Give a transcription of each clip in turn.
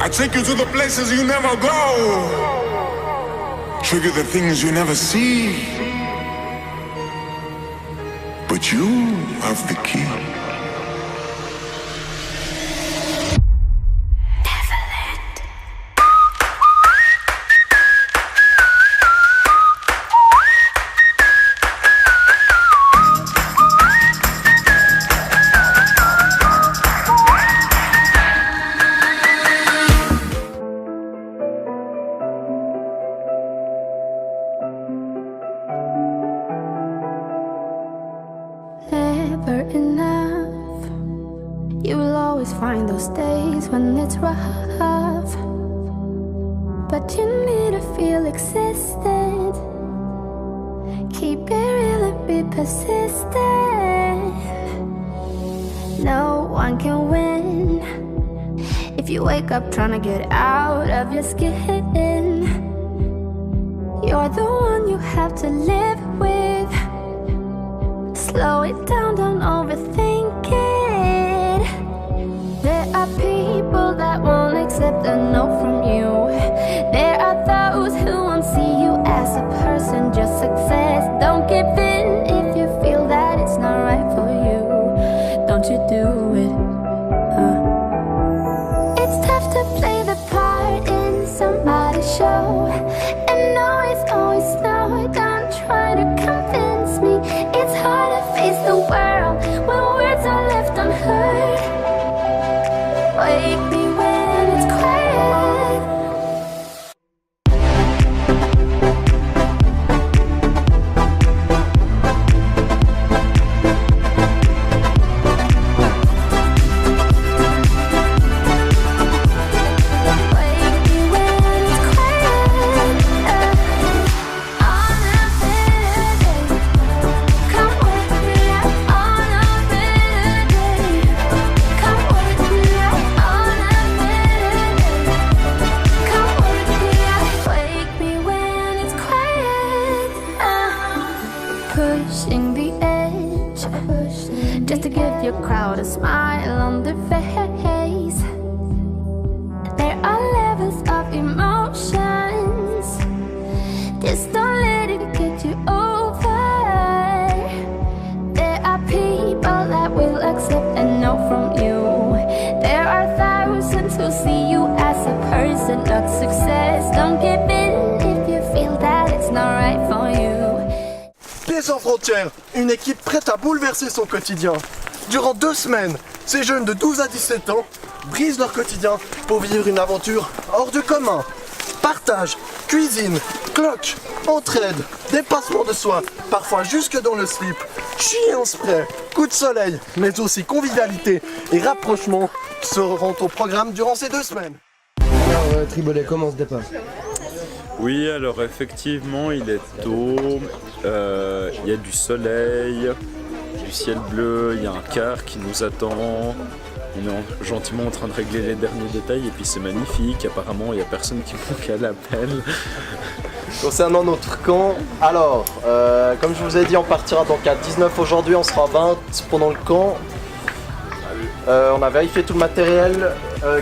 I take you to the places you never go. Show you the things you never see. But you have the key. Never enough. You will always find those days when it's rough, but you need to feel existent. Keep it real and be persistent. No one can win if you wake up trying to get out of your skin. You're the one you have to live with. Slow it down, don't overthink it. There are people that won't accept a no from you. There are those who won't see you as a person, just success. Don't give in if you feel that it's not right for you. Don't you do it. It's tough to play the part in somebody's show, and no, it's always no, don't try to convince me. It's hard to face the world when words are left unheard. Wake me when it's quiet. Wake me when it's quiet. On a better day, come wake me up. On a better day, come wake me up. On a better day, come wake me up. Wake me when it's quiet. Pushing the edge, just to give your crowd a smile on their face. There are levels of emotions. Just don't let it get you over. There are people that will accept a no from you. There are thousands who see you as a person, not success. Don't give in if you feel that it's not right for you. Pieds sans frontières, une équipe prête à bouleverser son quotidien. Durant 2 semaines, ces jeunes de 12 à 17 ans brisent leur quotidien pour vivre une aventure hors du commun. Partage, cuisine, cloque, entraide, dépassement de soi, parfois jusque dans le slip, chien en spray, coup de soleil, mais aussi convivialité et rapprochement seront au programme durant ces 2 semaines. Alors Tribolet, comment on se dépasse? Oui, alors effectivement, il est tôt, il y a du soleil, du ciel bleu, il y a un car qui nous attend. On est gentiment en train de régler les derniers détails et puis c'est magnifique. Apparemment, il n'y a personne qui manque à l'appel. Concernant notre camp, alors, comme je vous ai dit, on partira donc à 19 aujourd'hui, on sera 20 pendant le camp. On a vérifié tout le matériel,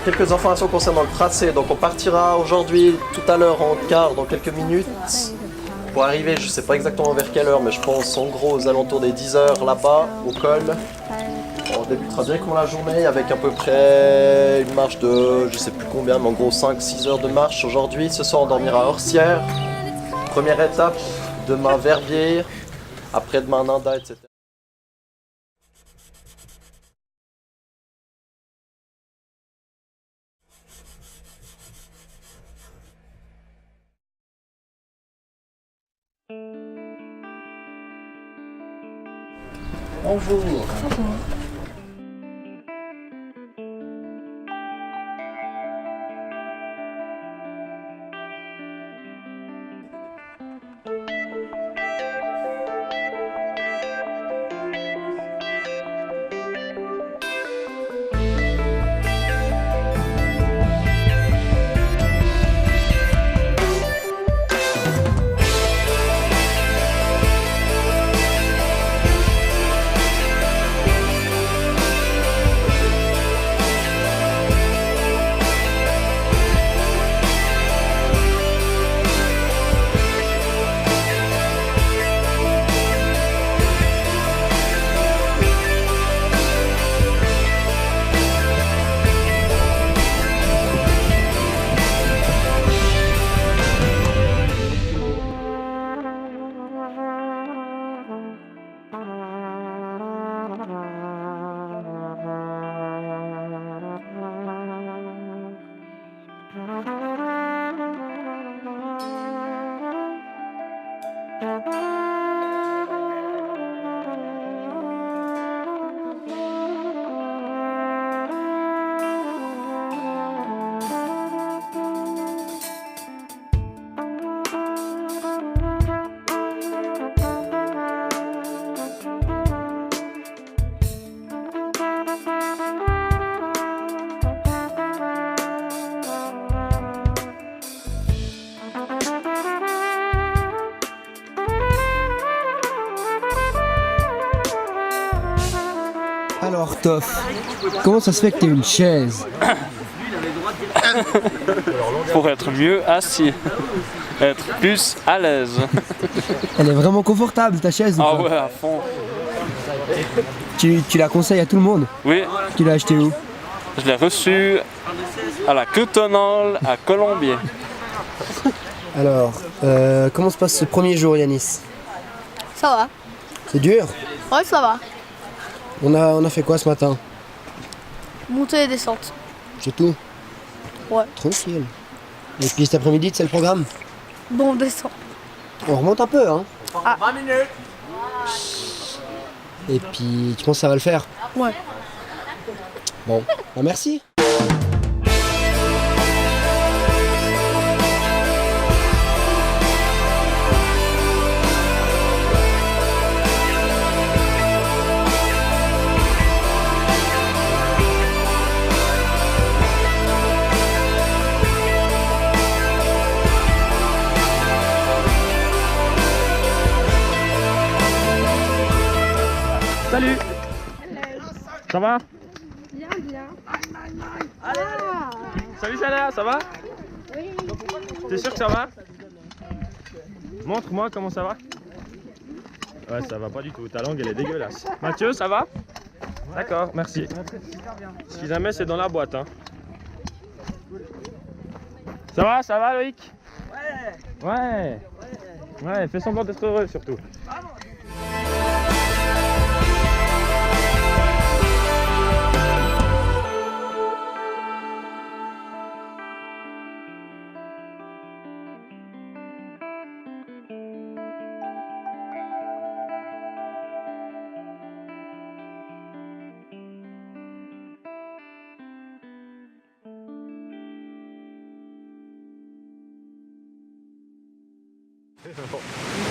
quelques informations concernant le tracé. Donc on partira aujourd'hui, tout à l'heure en quart, dans quelques minutes. Pour arriver, je ne sais pas exactement vers quelle heure, mais je pense en gros aux alentours des 10 h là-bas, au col. On débutera directement la journée avec à peu près une marche de, je sais plus combien, mais en gros 5-6 heures de marche aujourd'hui. Ce soir on dormira à Orsières. Première étape, demain Verviers, après-demain Nanda, etc. Bonjour. Christophe, comment ça se fait que t'aies une chaise? Pour être mieux assis, être plus à l'aise. Elle est vraiment confortable ta chaise ou Ah pas? ouais, à fond. Tu la conseilles à tout le monde? Oui, Tu l'as acheté où? je l'ai reçu à la Cotonale à Colombier. Alors, comment se passe ce premier jour Yanis? Ça va. C'est dur? Ouais, ça va. On a fait quoi ce matin? Montée et descente. C'est tout? Ouais. Tranquille. Et puis cet après-midi, c'est le programme? Bon, on descend. On remonte un peu, hein? Ah. 20 minutes. Et puis, tu penses que ça va le faire? Ouais. Bon, bah merci. Salut. Ça va? Bien, bien. Salut Salah, ça va? Oui. T'es sûr que ça va? Montre-moi comment ça va. Ouais, ça va pas du tout, ta langue elle est dégueulasse. Mathieu, ça va? D'accord, merci. Si jamais c'est dans la boîte, hein. Ça va Loïc? Ouais. Ouais, fais semblant d'être heureux surtout.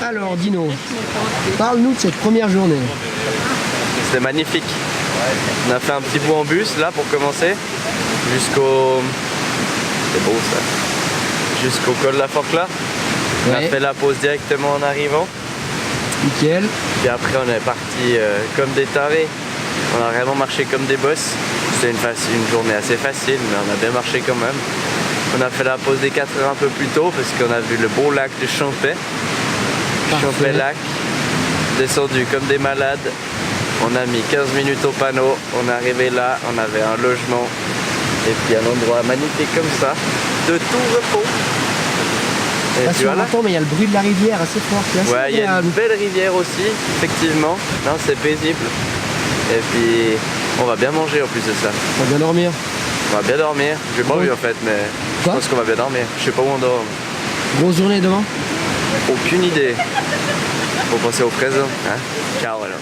Alors, Dino, parle-nous de cette première journée. C'était magnifique. On a fait un petit bout en bus là pour commencer. Jusqu'au... C'est beau ça. Jusqu'au col de la Forclaz. On a Ouais. fait la pause directement en arrivant. Nickel. Puis après on est parti comme des tarés. On a vraiment marché comme des boss. C'était une journée assez facile, mais on a bien marché quand même. On a fait la pause des 4 heures un peu plus tôt parce qu'on a vu le beau lac de Champais. Champais lac. Descendu comme des malades. On a mis 15 minutes au panneau. On est arrivé là, on avait un logement. Et puis un endroit magnifique comme ça. De tout repos. Et Pas puis sur voilà. longtemps, mais il y a le bruit de la rivière assez fort. C'est assez Ouais, il y a une agréable. belle rivière aussi, effectivement. Non, c'est paisible. Et puis, on va bien manger en plus de ça. On va bien dormir. On va bien dormir. J'ai pas Ouais. vu en fait, mais je Quoi pense qu'on va bien dormir. Je sais pas où on dort. Grosse journée demain. Aucune idée. Faut penser au présent. Hein. Ciao alors.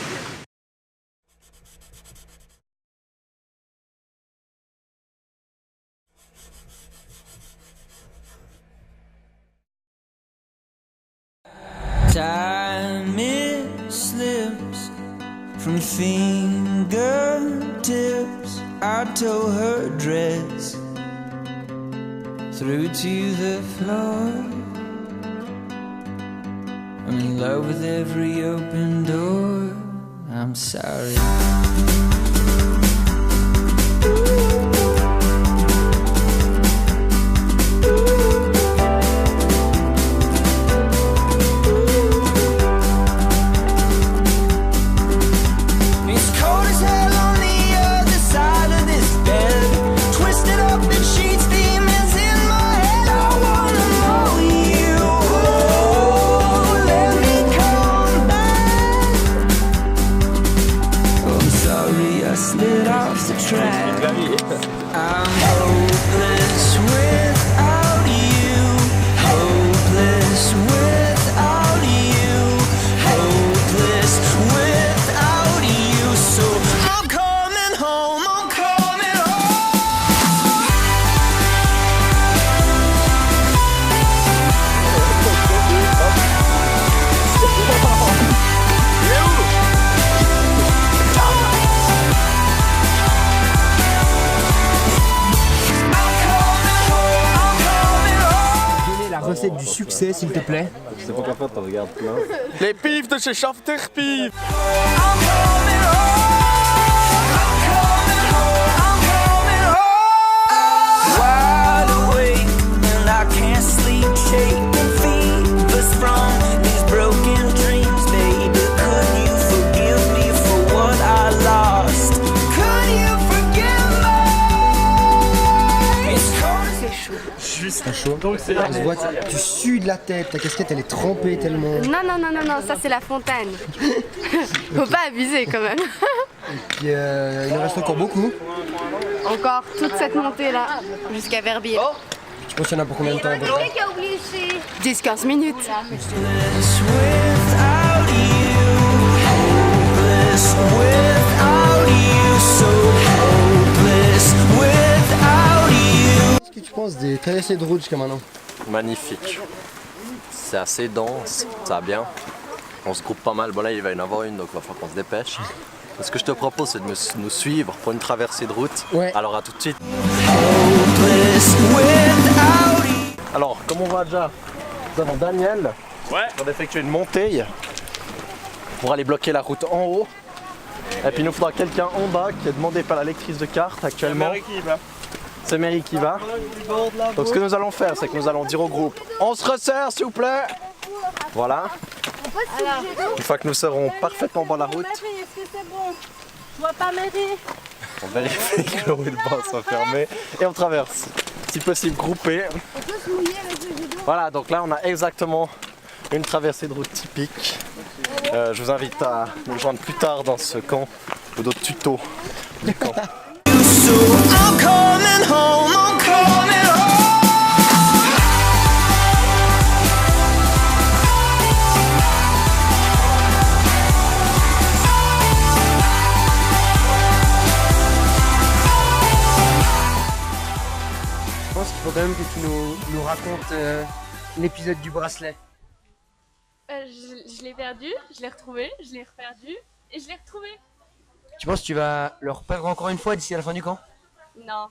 Time it slips from fingertips. I tore her dress through to the floor. I'm in love with every open door. I'm sorry. It's cold as hell on the other side of this bed. Twisted up in sheets, demons in my head. I wanna know you. Oh, let me come back. Oh, I'm sorry I slid off the track. I'm hopeless without you. Hopeless without you. Hopeless without you. So I'm coming home. I'm coming home. Donnez la recette du succès, s'il te plaît. Les pifs de chez Schafter Pif. I'm coming home. I'm coming juste. T'as chaud. Donc c'est On se voit, tu sues de la tête, ta casquette elle est trempée tellement. Non, ça c'est la fontaine. Faut pas abuser quand même. Puis il en reste encore beaucoup. Encore toute cette montée là, jusqu'à Verbier. Tu penses qu'il y en a pour combien de temps à peu près? 10-15 minutes. without you, hopeless without you, so hopeless without you. Qu'est-ce que tu penses des traversées de route jusqu'à maintenant? Magnifique. C'est assez dense, ça va bien. On se groupe pas mal. Bon là il va y en avoir une donc il va falloir qu'on se dépêche. Ce que je te propose c'est de nous suivre pour une traversée de route. Ouais. Alors à tout de suite. Hopeless without you. Alors comme on voit déjà, nous avons Daniel. Ouais. On va effectuer une montée pour aller bloquer la route en haut. Et puis il nous faudra quelqu'un en bas qui est demandé par la lectrice de cartes actuellement. C'est Mary qui va. Donc ce que nous allons faire, c'est que nous allons dire au groupe on se resserre s'il vous plaît. Voilà. Une fois que nous serons parfaitement dans la route, Est-ce que c'est bon? Je vois pas Mary. on vérifie que le wheelbar soit fermé et on traverse. Si possible groupé. Voilà, donc là on a exactement une traversée de route typique. Je vous invite à nous rejoindre plus tard dans ce camp ou d'autres tutos du camp. So I'm coming home, I'm coming home. Je pense qu'il faut quand même que tu nous racontes l'épisode du bracelet. Je l'ai perdu, je l'ai retrouvé, je l'ai reperdu et je l'ai retrouvé. Tu penses que tu vas le reperdre encore une fois d'ici à la fin du camp? Non.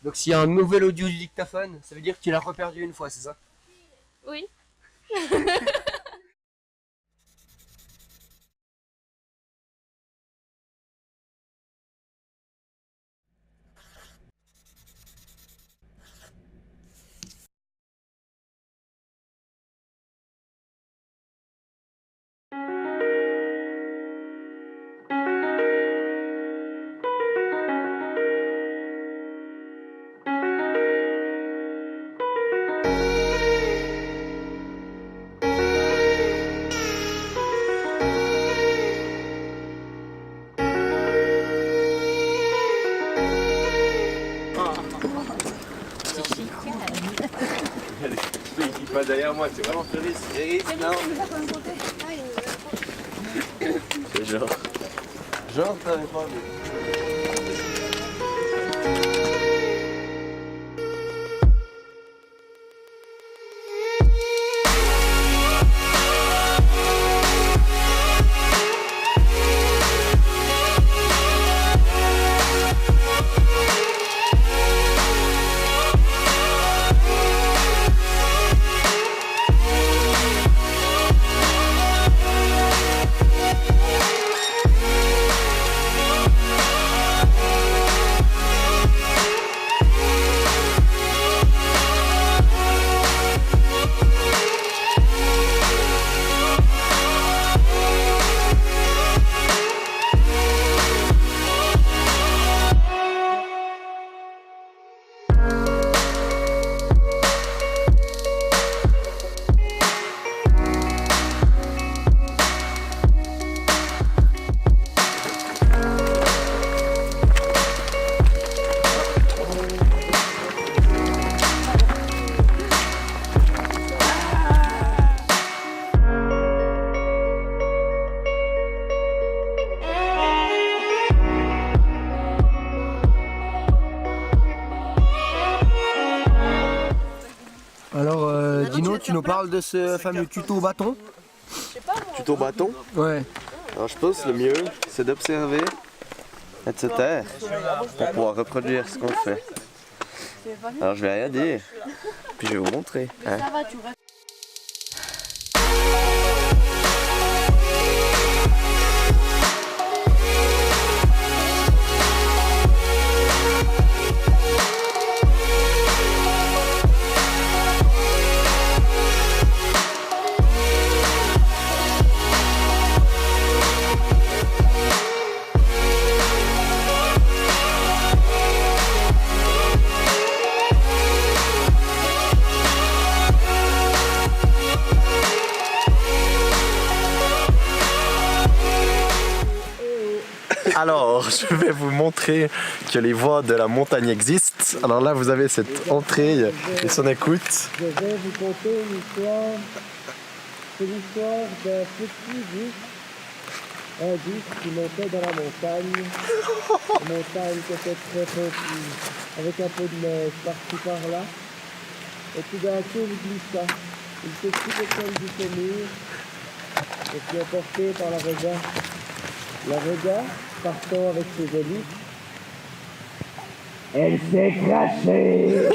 Donc s'il y a un nouvel audio du dictaphone, ça veut dire que tu l'as reperdu une fois, c'est ça? Oui. Pas derrière moi, c'est vraiment Ferris. Non. C'est genre. Genre t'avais pas vu. Alors Dino, tu nous parles de ce fameux tuto bâton? Tuto bâton. Ouais. Alors je pense que le mieux c'est d'observer et de se taire pour pouvoir reproduire ce qu'on fait. Alors je vais rien dire, puis je vais vous montrer. Hein. Alors je vais vous montrer que les voies de la montagne existent. Alors là vous avez cette entrée et son écoute. Je vais vous conter une histoire. C'est l'histoire d'un petit bus. Un bus qui montait dans la montagne. Une montagne qui était très confuse, avec un peu de neige par-ci par-là. Et tout d'un coup il glissa. Il s'est pris le col du fémur et puis emporté par la Rega. La Rega, partant avec ses hélices, elle s'est crachée.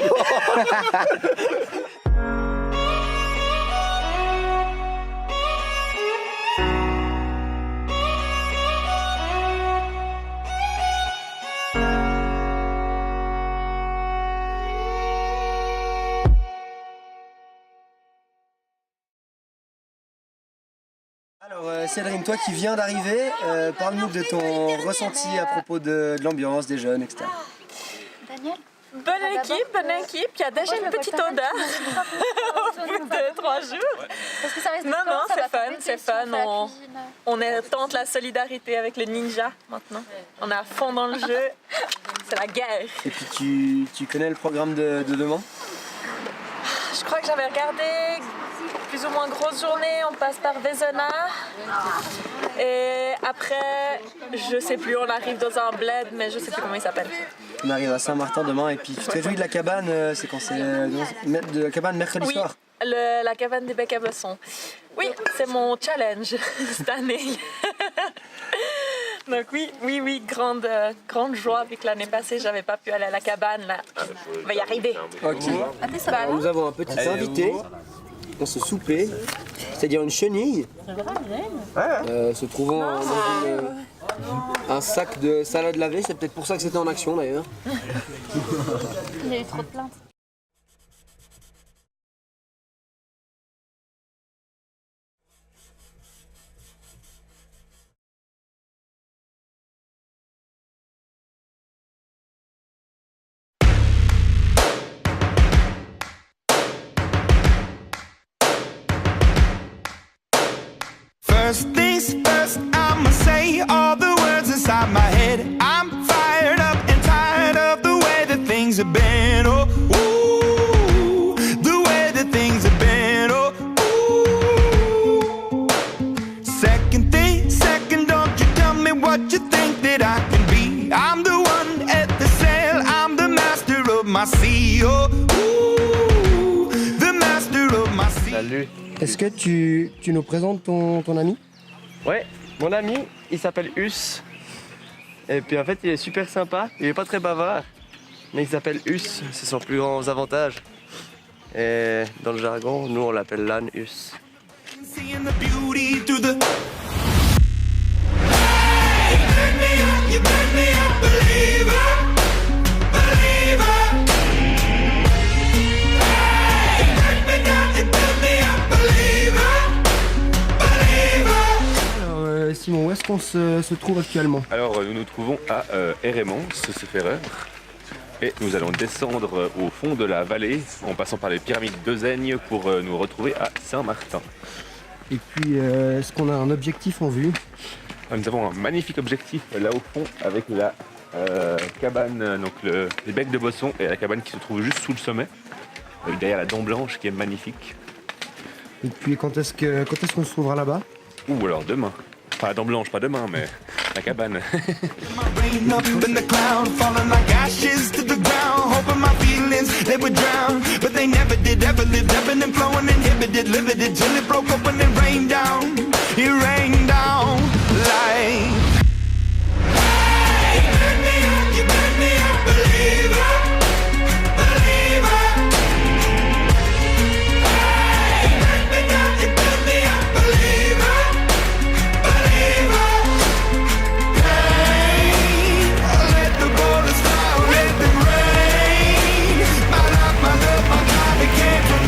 Alors Cédrine, toi qui viens d'arriver, parle-nous de ton ressenti à propos de l'ambiance, des jeunes, etc. Daniel ? Bonne équipe, il y a déjà une petite odeur au bout de 3 jours. Non, c'est fun. On tente la solidarité avec les ninjas maintenant. On est à fond dans le jeu, c'est la guerre. Et puis tu connais le programme de demain? Je crois que j'avais regardé plus ou moins grosse journée, on passe par Vezena. Et après, je sais plus, on arrive dans un bled, mais je sais plus comment il s'appelle. On arrive à Saint-Martin demain et puis tu te réjouis de la cabane, c'est quand c'est de la cabane mercredi soir? La cabane des becs à boissons. Oui, c'est mon challenge cette année. Donc oui, grande joie vu que l'année passée j'avais pas pu aller à la cabane, là on va y arriver. Ok. Nous avons un petit invité dans ce souper, c'est-à-dire une chenille, se trouvant dans un sac de salade lavée, c'est peut-être pour ça que c'était en action d'ailleurs. Il y a eu trop de plaintes. First things first, I'ma say all the words inside my head. I'm fired up and tired of the way that things have been. Oh, ooh, the way that things have been. Oh, ooh. Second thing, second, don't you tell me what you think that I can be. I'm the one at the sail, I'm the master of my sea. Oh, ooh, the master of my sea. Salut. Est-ce que tu nous présentes ton ami? Ouais, mon ami, il s'appelle Us. Et puis en fait, il est super sympa. Il est pas très bavard, mais il s'appelle Us. C'est son plus grand avantage. Et dans le jargon, nous on l'appelle l'âne Us. Seeing the beauty through the Hey, you burn me up, believer, believer. Hey, burn me down and burn me up, believer, believer. Alors Simon, où est-ce qu'on se trouve actuellement? Alors nous nous trouvons à Hérémont, Seferer. Et nous allons descendre au fond de la vallée en passant par les pyramides d'Euzeigne pour nous retrouver à Saint-Martin. Et puis, est-ce qu'on a un objectif en vue? Nous avons un magnifique objectif là au fond avec la cabane, donc les becs de boisson et la cabane qui se trouve juste sous le sommet, derrière la dent blanche qui est magnifique. Et puis, quand est-ce qu'on se trouvera là-bas? Ou alors demain. Enfin la dent blanche, pas demain, mais la cabane. Rain up in the cloud, falling like ashes to the ground. Hoping my feelings, they would drown. But they never did, ever lived, ebbing and flowing, inhibited, limited, till it broke up when it rained down. It rained down like Hey, you burn me up, believer, believer. Hey, burn me down, you burn me up, believer, believer. Let the bullets fly, let them rain. My love, my God, it can't from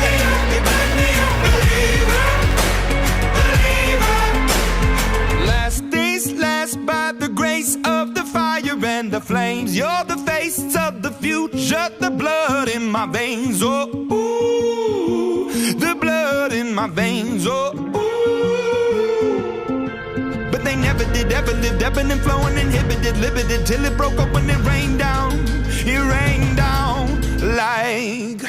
Hey, you burn me up, believer, believer. Last days last by the grace of the fire and the flames. You're the face of the future, the blood in my veins. Oh, ooh, the blood in my veins. Oh, ooh. But they never did, ever lived, ebbing and flowing, inhibited, limited, till it broke up when it rained down. It rained down like.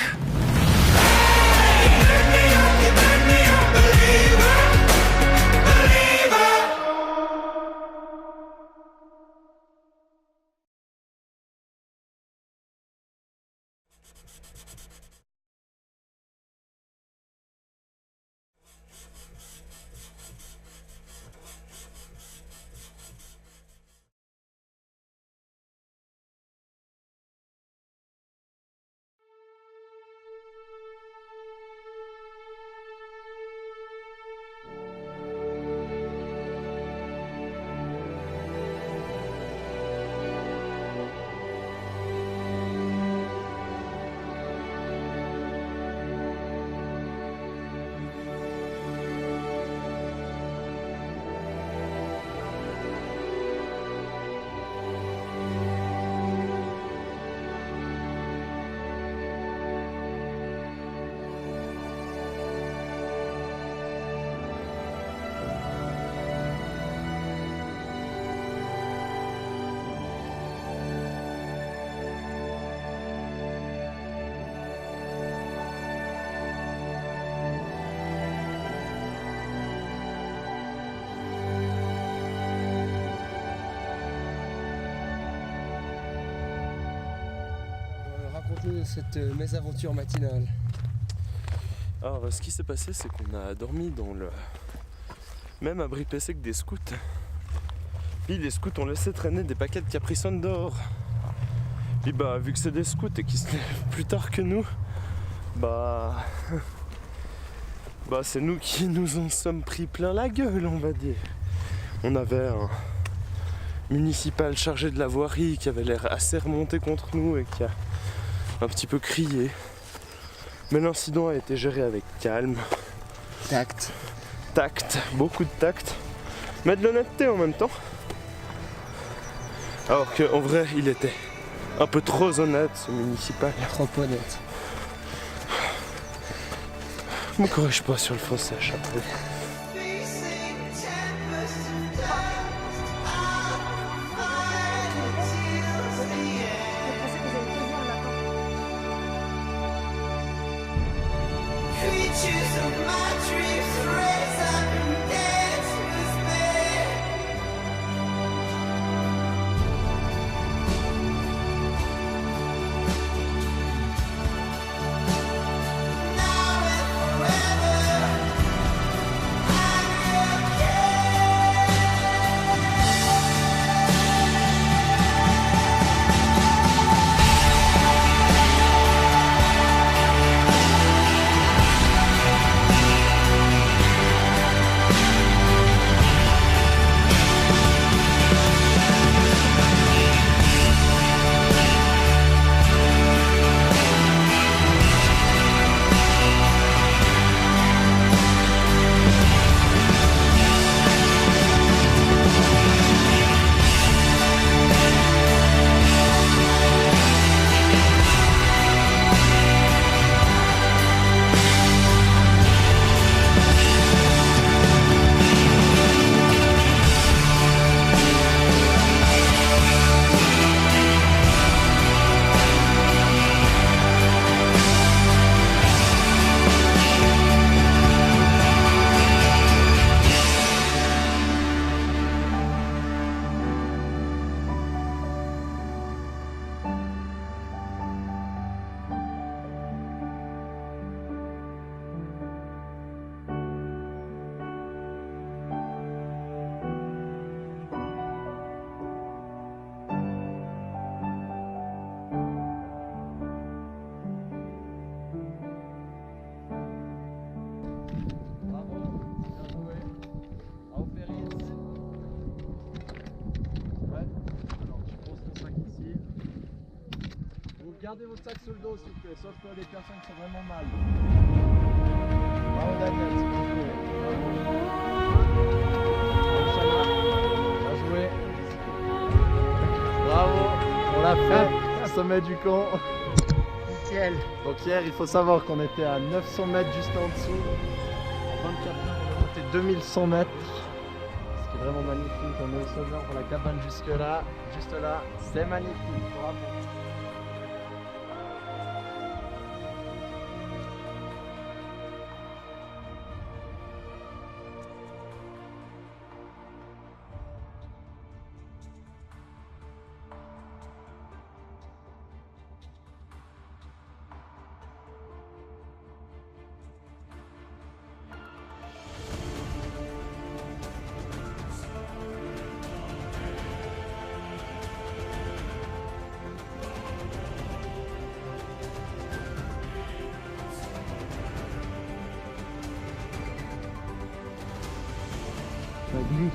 Raconte-nous cette mésaventure matinale. Alors, ce qui s'est passé, c'est qu'on a dormi dans le même abri PC que des scouts. Puis les scouts ont laissé traîner des paquets de Capri Sun dehors. Puis bah, vu que c'est des scouts et qu'ils se lèvent plus tard que nous, bah c'est nous qui nous en sommes pris plein la gueule, on va dire. On avait un municipal chargé de la voirie qui avait l'air assez remonté contre nous et qui a un petit peu crié. Mais l'incident a été géré avec calme. Tact. Tact, beaucoup de tact. Mais de l'honnêteté en même temps. Alors qu'en vrai, il était un peu trop honnête, ce municipal. Trop honnête. Je me corrige pas sur le français à chaque fois. Creatures of my dreams raise up and dance with me. Now and forever, Gardez votre sac sur le dos s'il vous plaît, sauf les personnes qui sont vraiment mal. Bravo Daniel, c'est bien joué. Bravo Shana, bien joué. Bravo, on l'a fait, sommet du camp. Nickel. Donc hier, il faut savoir qu'on était à 900 mètres juste en dessous. En 24 heures, on a monté 2100 mètres. Ce qui est vraiment magnifique. On est au sommet, on voit la cabane jusque là, juste là. C'est magnifique, bravo. Ça glisse.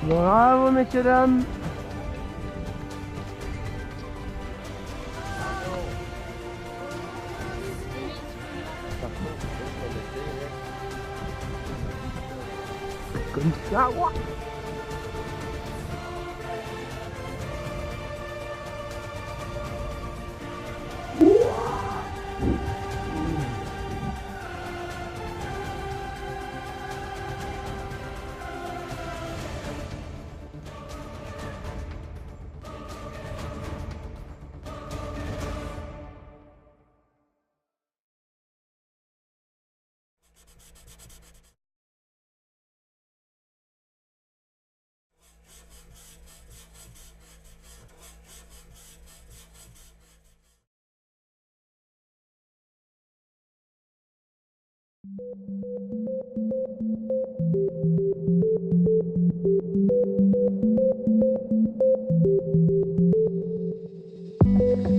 Bravo messieurs dames. Comme ça, ouais.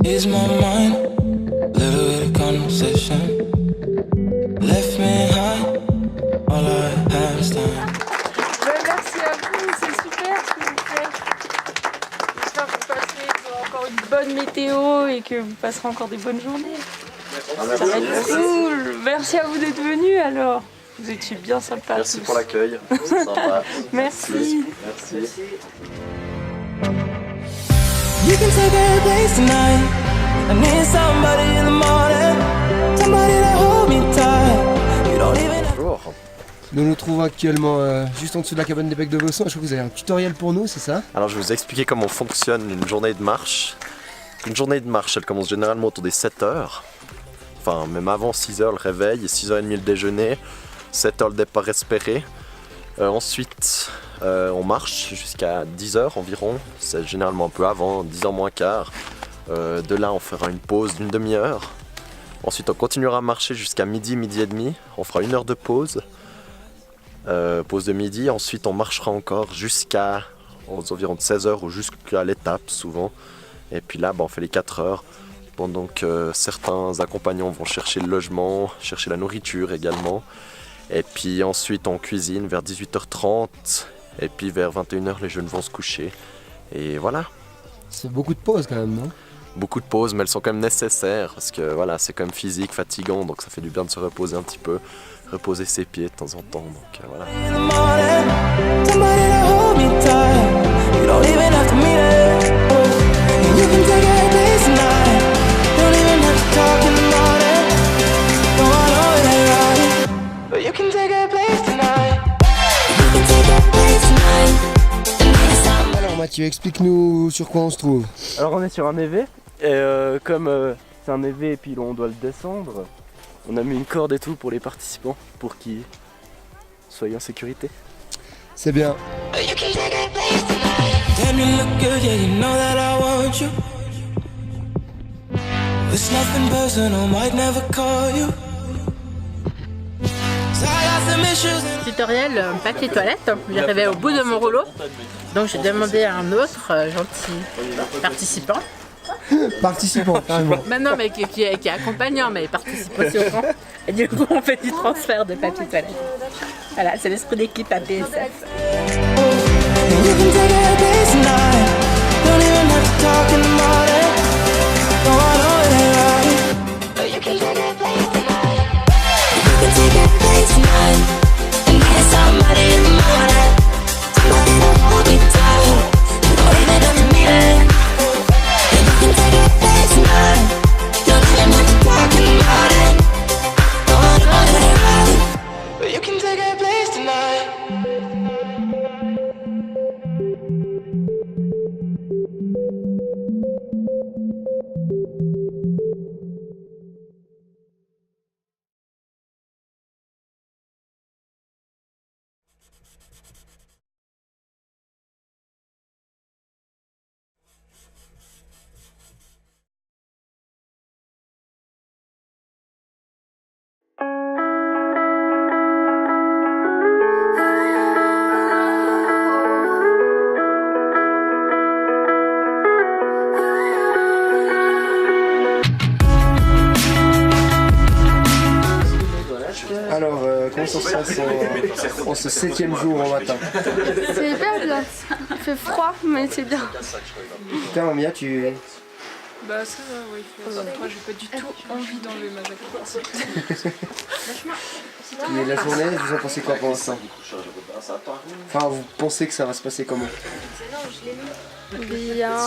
Is my mind little bit of conversation left me high, all I have is time. Merci à vous, c'est super ce que vous faites. J'espère que vous passerez encore une bonne météo et que vous passerez encore des bonnes journées. Ça va être cool. Merci à vous d'être venus alors. Vous étiez bien sympas. Merci tous. pour l'accueil. Sympa. Merci. Merci. You can take a place tonight. I need somebody in the morning, somebody to hold me tight. You don't even have... Bonjour. Nous nous trouvons actuellement juste en dessous de la cabane des Becs de Bosson. Je crois que vous avez un tutoriel pour nous, c'est ça? Alors je vais vous expliquer comment fonctionne une journée de marche. Une journée de marche, elle commence généralement autour des 7h. Enfin, même avant 6h le réveil, et 6h30 le déjeuner, 7h le départ espéré. Ensuite, on marche jusqu'à 10h environ, c'est généralement un peu avant, 10h moins quart. De là, on fera une pause d'une demi-heure. Ensuite, on continuera à marcher jusqu'à midi, midi et demi. On fera 1 heure de pause, pause de midi. Ensuite, on marchera encore jusqu'à aux environs de 16h ou jusqu'à l'étape souvent. Et puis là, on fait les 4 heures. Pendant que certains accompagnants vont chercher le logement, chercher la nourriture également. Et puis ensuite on cuisine vers 18h30 et puis vers 21h les jeunes vont se coucher. Et voilà. C'est beaucoup de pauses quand même, non? Beaucoup de pauses, mais elles sont quand même nécessaires parce que voilà, c'est quand même physique, fatigant, donc ça fait du bien de se reposer un petit peu, reposer ses pieds de temps en temps. Donc voilà. Alors Mathieu, explique-nous sur quoi on se trouve. Alors on est sur un évé, et comme c'est un évé et puis on doit le descendre, on a mis une corde et tout pour les participants, pour qu'ils soient en sécurité. C'est bien. Tutoriel papier toilette, j'arrivais au bout de mon rouleau, donc j'ai demandé à un autre gentil participant. Participant, carrément. Bah non, mais qui est accompagnant, mais il participe aussi au camp. Et du coup, on fait du transfert de papier toilette. Voilà, c'est l'esprit d'équipe à BSF. Alors, comment ça se passe en ce 7e jour au matin? C'est hyper bien. Il fait froid, mais c'est bien. Toi, Mamia, tu... Bah ça va, oui. Moi j'ai pas du tout envie d'enlever ma jaquette. Mais la journée, vous en pensez quoi pour l'instant? Enfin, vous pensez que ça va se passer comment? Bien.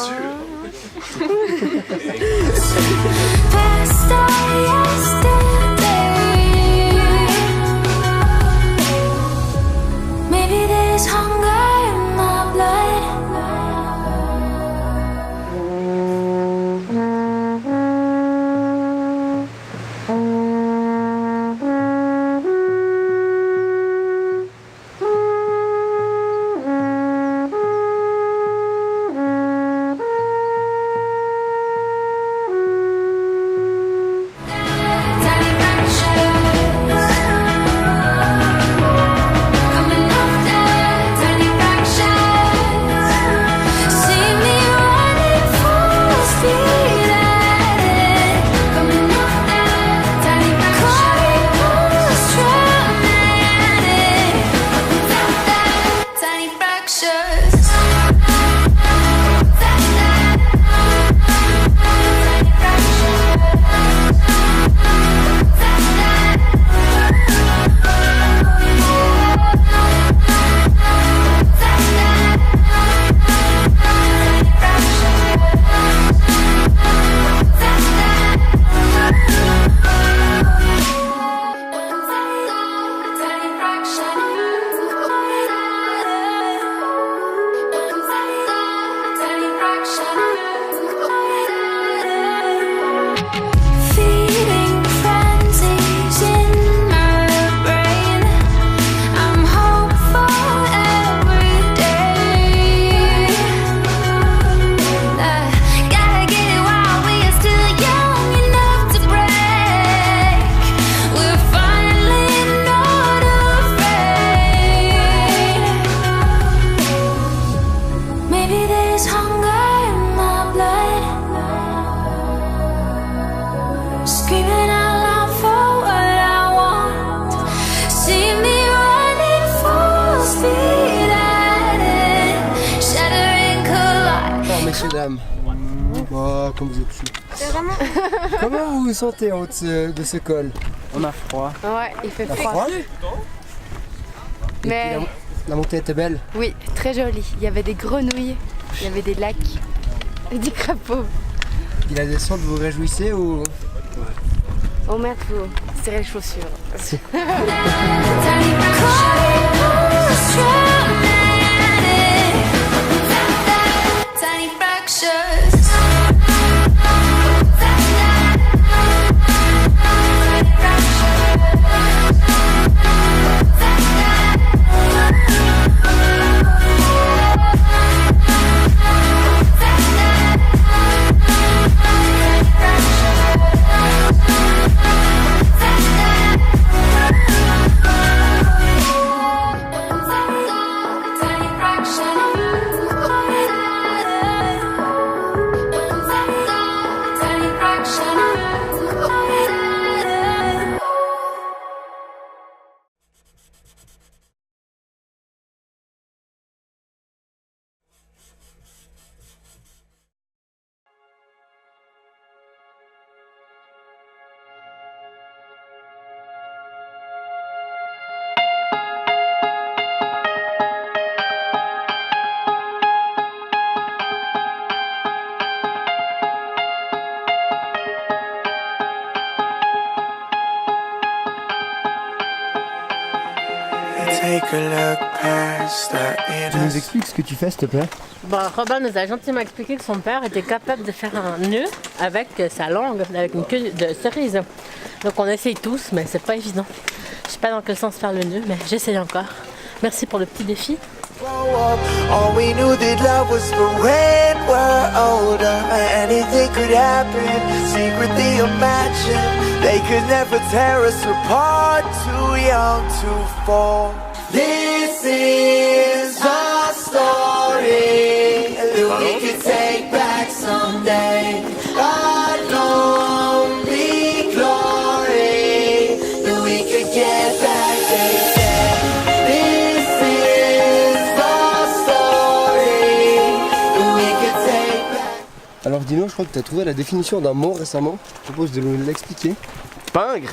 Maybe there's hunger in my blood. messieurs, dames. Bah, comme vous êtes chaud. C'est vraiment... Comment vous vous sentez en haut de ce col? On a froid. Ouais, il fait froid. Froid. Mais... La montée était belle? Oui, très jolie. Il y avait des grenouilles, il y avait des lacs et des crapauds. Et la descente, vous vous réjouissez ou... Oh merde, faut serrer les chaussures. Tu nous expliques ce que tu fais, s'il te plaît? Bon, Robin nous a gentiment expliqué que son père était capable de faire un nœud avec sa langue, avec une queue de cerise. Donc on essaye tous, mais c'est pas évident. Je sais pas dans quel sens faire le nœud, mais j'essaye encore. Merci pour le petit défi. All we knew that love was for when we're older. Anything could happen, secretly imagine. They could never tear us apart, too young to fall. This is our story that we could take back someday. Our lonely glory that we could get back, they said, this is the story we could take back. Alors Dino, je crois que tu as trouvé la définition d'un mot récemment. Je propose de nous l'expliquer. Pingre?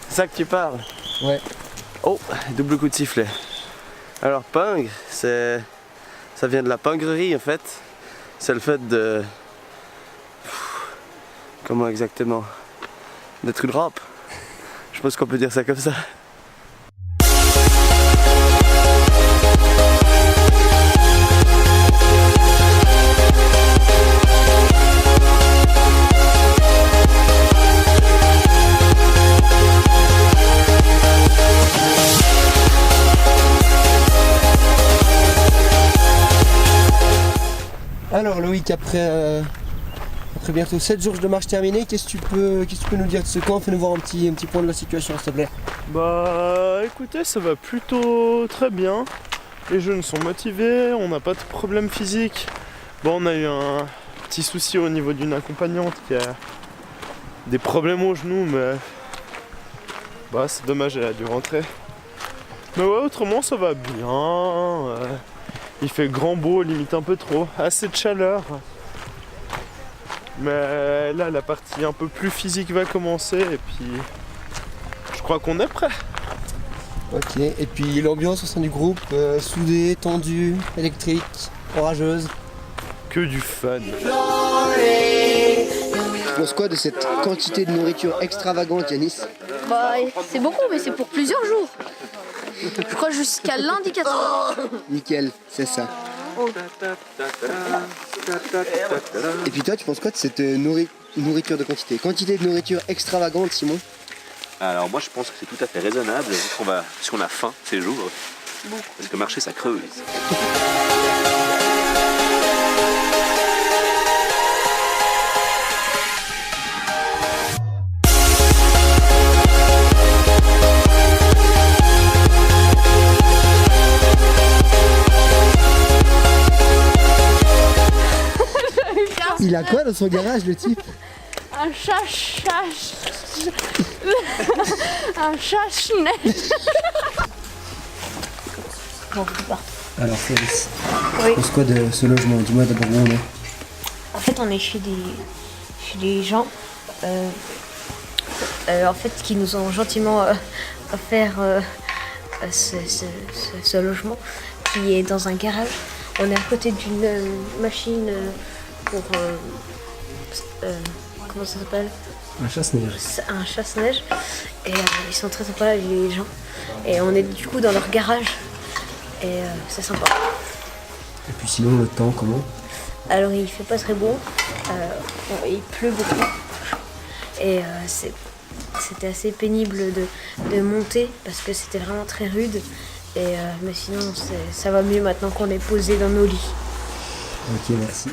C'est ça que tu parles? Ouais. Oh, double coup de sifflet. Alors pingre, ça vient de la pingrerie en fait. C'est le fait de... Comment exactement? D'être une râpe. Je pense qu'on peut dire ça comme ça. Alors Loïc, après bientôt 7 jours de marche terminée, qu'est-ce que tu peux nous dire de ce camp? Fais-nous voir un petit point de la situation s'il te plaît. Bah écoutez, ça va plutôt très bien. Les jeunes sont motivés, on n'a pas de problème physique. Bon, on a eu un petit souci au niveau d'une accompagnante qui a des problèmes au genou, mais bah c'est dommage, elle a dû rentrer. Mais ouais, autrement ça va bien. Il fait grand beau, limite un peu trop, assez de chaleur. Mais là, la partie un peu plus physique va commencer et puis je crois qu'on est prêt. Ok, et puis l'ambiance au sein du groupe, soudée, tendue, électrique, orageuse. Que du fun. Tu penses quoi de cette quantité de nourriture extravagante, Yanis? Bah, c'est beaucoup, mais c'est pour plusieurs jours. Je crois jusqu'à lundi 4 heures. Nickel, c'est ça. Et puis toi, tu penses quoi de cette nourriture de quantité? Quantité de nourriture extravagante, Simon? Alors moi je pense que c'est tout à fait raisonnable vu qu'on a faim ces jours. Parce que marcher ça creuse. Il a quoi dans son garage, le type? Un chache-neige. Bon, pas. Alors, Félix, Oui. tu penses quoi de ce logement? Dis-moi d'abord où on est. En fait, on est chez des gens en fait, qui nous ont gentiment offert ce logement qui est dans un garage. On est à côté d'une machine pour... comment ça s'appelle? Un chasse-neige. Un chasse-neige. Et ils sont très sympas, les gens. Et on est du coup dans leur garage. Et c'est sympa. Et puis sinon, le temps, comment? Alors il fait pas très beau. Il pleut beaucoup. Et c'était assez pénible de monter parce que c'était vraiment très rude. Et, mais sinon, ça va mieux maintenant qu'on est posé dans nos lits. Ok, merci.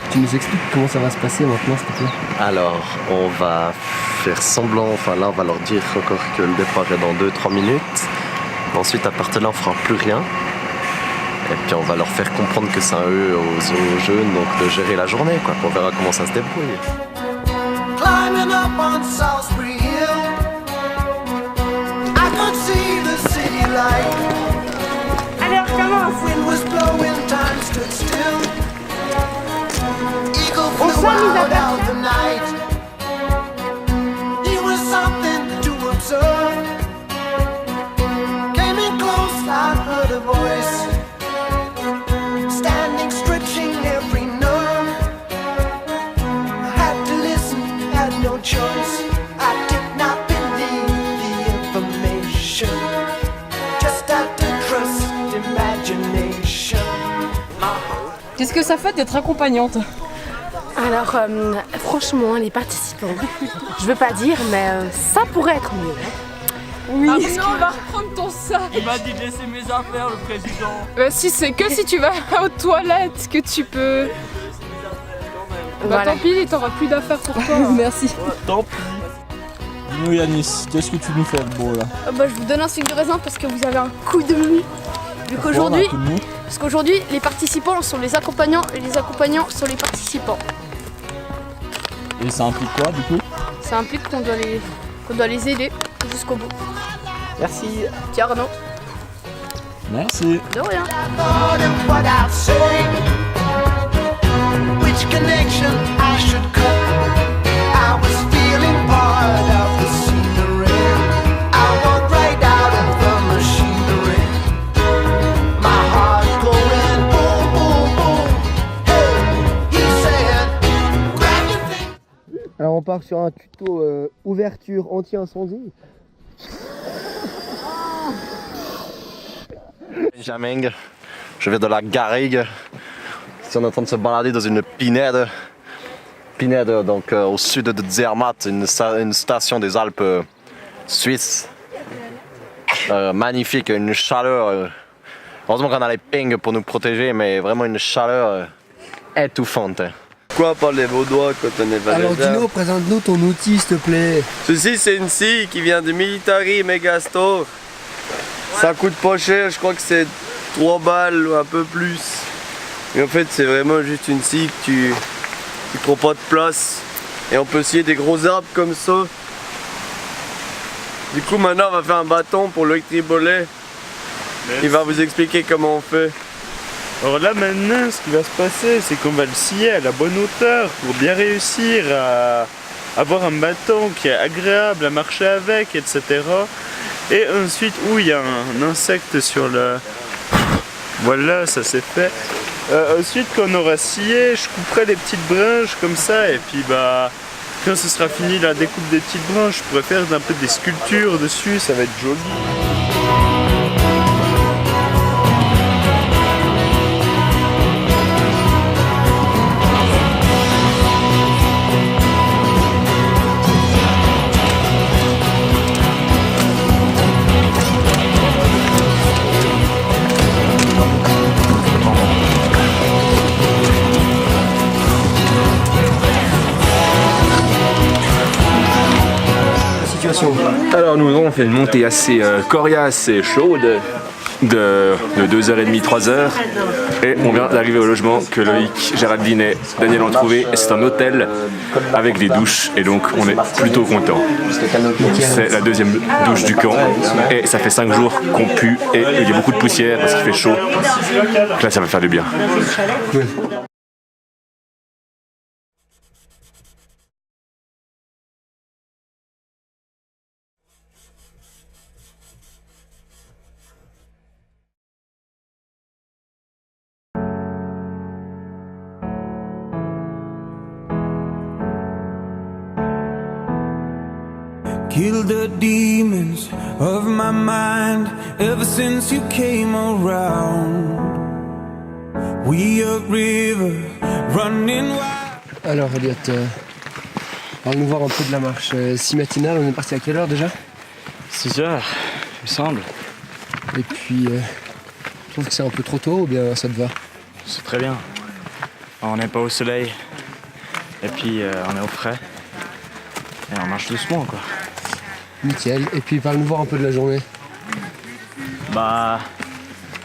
Tu nous expliques comment ça va se passer maintenant, s'il te plaît? Alors, on va faire semblant, enfin là on va leur dire encore que le départ est dans 2-3 minutes. Ensuite à partir de là on fera plus rien. Et puis on va leur faire comprendre que c'est à eux, aux jeunes, donc de gérer la journée quoi. On verra comment ça se débrouille. Climbing up on Salisbury Hill, I could see the city light. Alors commence. Wind was blowing, time stood still. Eagle flew out of the night. It was something to observe. Came in close, I heard a voice. Standing, stretching every nerve. I had to listen, had no choice. I did not believe the information. Just had to trust imagination. Qu'est-ce que ça fait d'être accompagnante? Alors, franchement, les participants, je veux pas dire, mais ça pourrait être mieux. Oui. Ah, parce qu'il va reprendre ton sac. Il m'a dit de laisser mes affaires, le président. Si c'est que si tu vas aux toilettes que tu peux. Bah Voilà. tant pis, t'auras plus d'affaires pour toi. Merci. Tant pis. Dis-nous Yanis, qu'est-ce que tu nous fais de beau là? Je vous donne un sucre de raisin parce que vous avez un coup de mou. Vu qu'aujourd'hui, parce qu'aujourd'hui les participants sont les accompagnants et les accompagnants sont les participants. Et ça implique quoi du coup? Ça implique qu'on doit les aider jusqu'au bout. Merci. Tiens Arnaud. Merci. De rien. Which connection I should cut. I was feeling part of the scenery. I walked right out of the machinery. My heart going boom, boom, boom. Hey, he said, grab your thing. Alors on part sur un tuto ouverture anti-incendie. Benjamin, je viens de la Garrigue. On est en train de se balader dans une pinède. Pinède, donc au sud de Zermatt, une station des Alpes suisses. Magnifique, une chaleur. Heureusement qu'on a les pings pour nous protéger, mais vraiment une chaleur étouffante. Quoi par les vaudois quand on est Alors valaisan? Dino, présente-nous ton outil s'il te plaît. Ceci c'est une scie qui vient de Military Megastore. Ça coûte pas cher, je crois que c'est 3 balles ou un peu plus. Mais en fait c'est vraiment juste une scie qui prend pas de place. Et on peut scier des gros arbres comme ça. Du coup maintenant on va faire un bâton pour l'électribolet. Il va vous expliquer comment on fait. Alors là maintenant ce qui va se passer c'est qu'on va le scier à la bonne hauteur pour bien réussir à avoir un bâton qui est agréable à marcher avec, etc. Et ensuite où il y a un insecte sur le... Voilà, ça c'est fait. Ensuite quand on aura scié, je couperai des petites branches comme ça et puis quand ce sera fini la découpe des petites branches, je pourrais faire un peu des sculptures dessus, ça va être joli. Alors nous avons fait une montée assez coriace et chaude de 2h30, 3h et on vient d'arriver au logement que Loïc, Géraldine et Daniel ont trouvé et c'est un hôtel avec des douches et donc on est plutôt content. C'est la deuxième douche du camp et ça fait 5 jours qu'on pue et il y a beaucoup de poussière parce qu'il fait chaud. Donc là ça va faire du bien. Kill the demons of my mind ever since you came around. We a river running wild. Alors Elliot, on va nous voir un peu de la marche si matinale. On est parti à quelle heure déjà? 6 heures, il me semble. Et puis, tu trouves que c'est un peu trop tôt ou bien ça te va? C'est très bien. On n'est pas au soleil. Et puis on est au frais. Et on marche doucement quoi. Nickel. Et puis parle-nous voir un peu de la journée. Bah,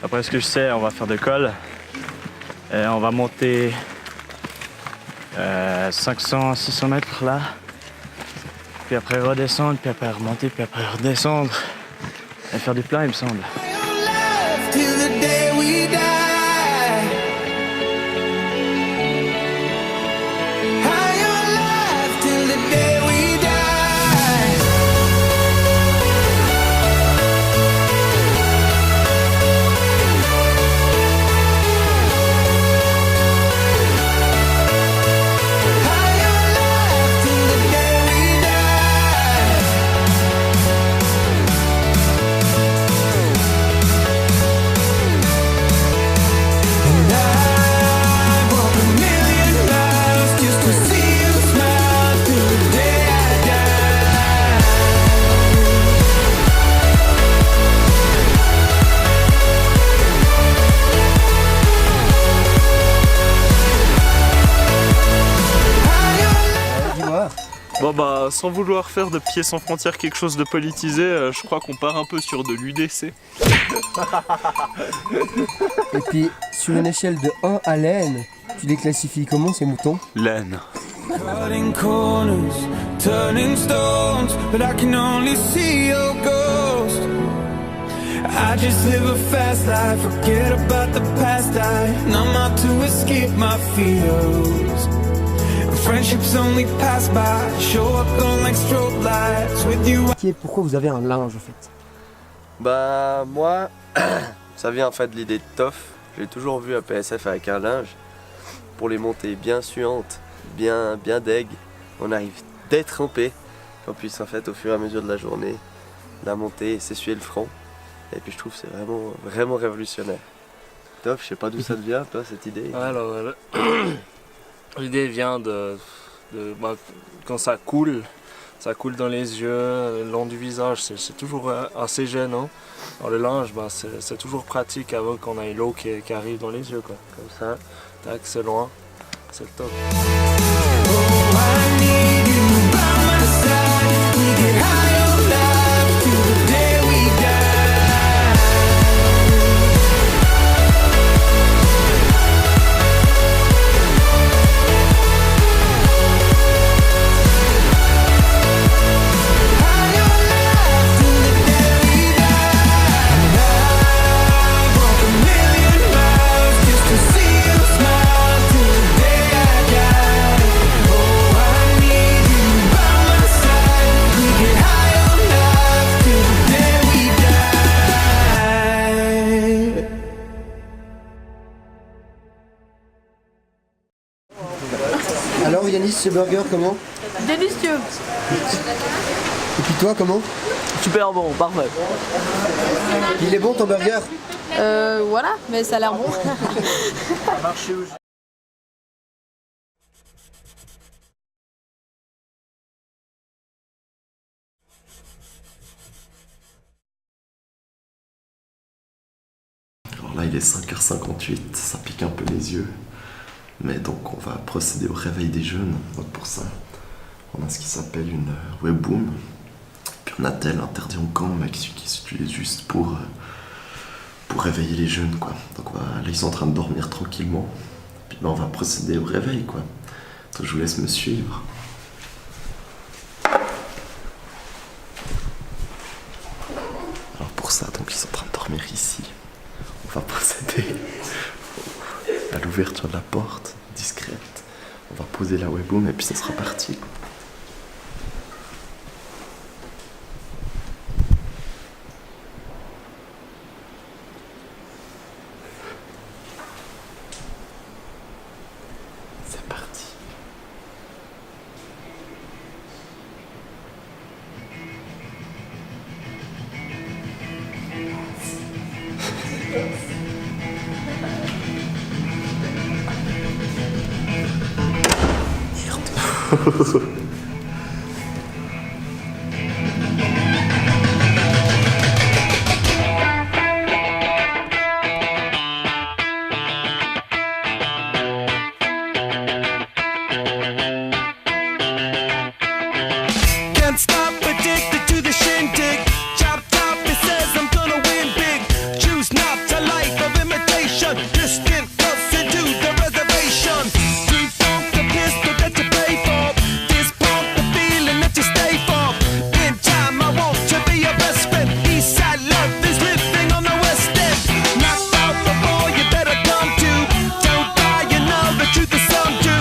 après ce que je sais, on va faire de col. Et on va monter 500-600 mètres là. Puis après redescendre, puis après remonter, puis après redescendre. Et faire du plat il me semble. Till the day we die. High on life till the day we die. High on life till the day we die. Bon bah, sans vouloir faire de Pieds sans frontières quelque chose de politisé, je crois qu'on part un peu sur de l'UDC. Et puis, sur une échelle de 1 à laine, tu les classifies comment ces moutons? Laine. Cutting corners, turning stones, but I can only see your ghost. I just live a fast life, forget about the past. I numb out to escape my fears. Friendships only pass by, show up on like strobe lights with you. Pourquoi vous avez un linge en fait? Bah moi, ça vient en fait de l'idée de Toff. J'ai toujours vu un PSF avec un linge pour les montées bien suantes, bien deg. On arrive détrempé, qu'on puisse en fait au fur et à mesure de la journée la monter et s'essuyer le front. Et puis je trouve que c'est vraiment révolutionnaire. Toff, je sais pas d'où ça te vient toi cette idée. Alors l'idée vient de bah, quand ça coule dans les yeux, le long du visage, c'est toujours assez gênant. Alors le linge, bah, c'est toujours pratique avant qu'on ait l'eau qui arrive dans les yeux, quoi. Comme ça, tac, c'est loin, c'est le top. Alors Yanis, ce burger comment? Délicieux. Et puis toi comment? Super bon, parfait. Il est bon ton burger? Voilà, mais ça a l'air bon. Alors là il est 5h58, ça pique un peu les yeux. Mais donc on va procéder au réveil des jeunes. Donc pour ça, on a ce qui s'appelle une webboom. Puis on a tel interdit en camp, mais qui s'utilise juste pour réveiller les jeunes, quoi. Donc là ils sont en train de dormir tranquillement. Puis ben, on va procéder au réveil, quoi. Donc je vous laisse me suivre. Alors pour ça, donc ils sont en train de dormir ici. On va procéder à l'ouverture de la porte, discrète. On va poser la webboom et puis ça sera parti. C'est parti. Can't stop, addicted to the shindig. Chop top, it says I'm gonna win big. Choose not a life of imitation. Distant closer to the reservation. Deep funk the pistol that you pay for. This pump the feeling that you stay for. In time I want to be your best friend. Eastside love is living on the west end. Knocked out before you better come to. Don't die, you know the truth is some do.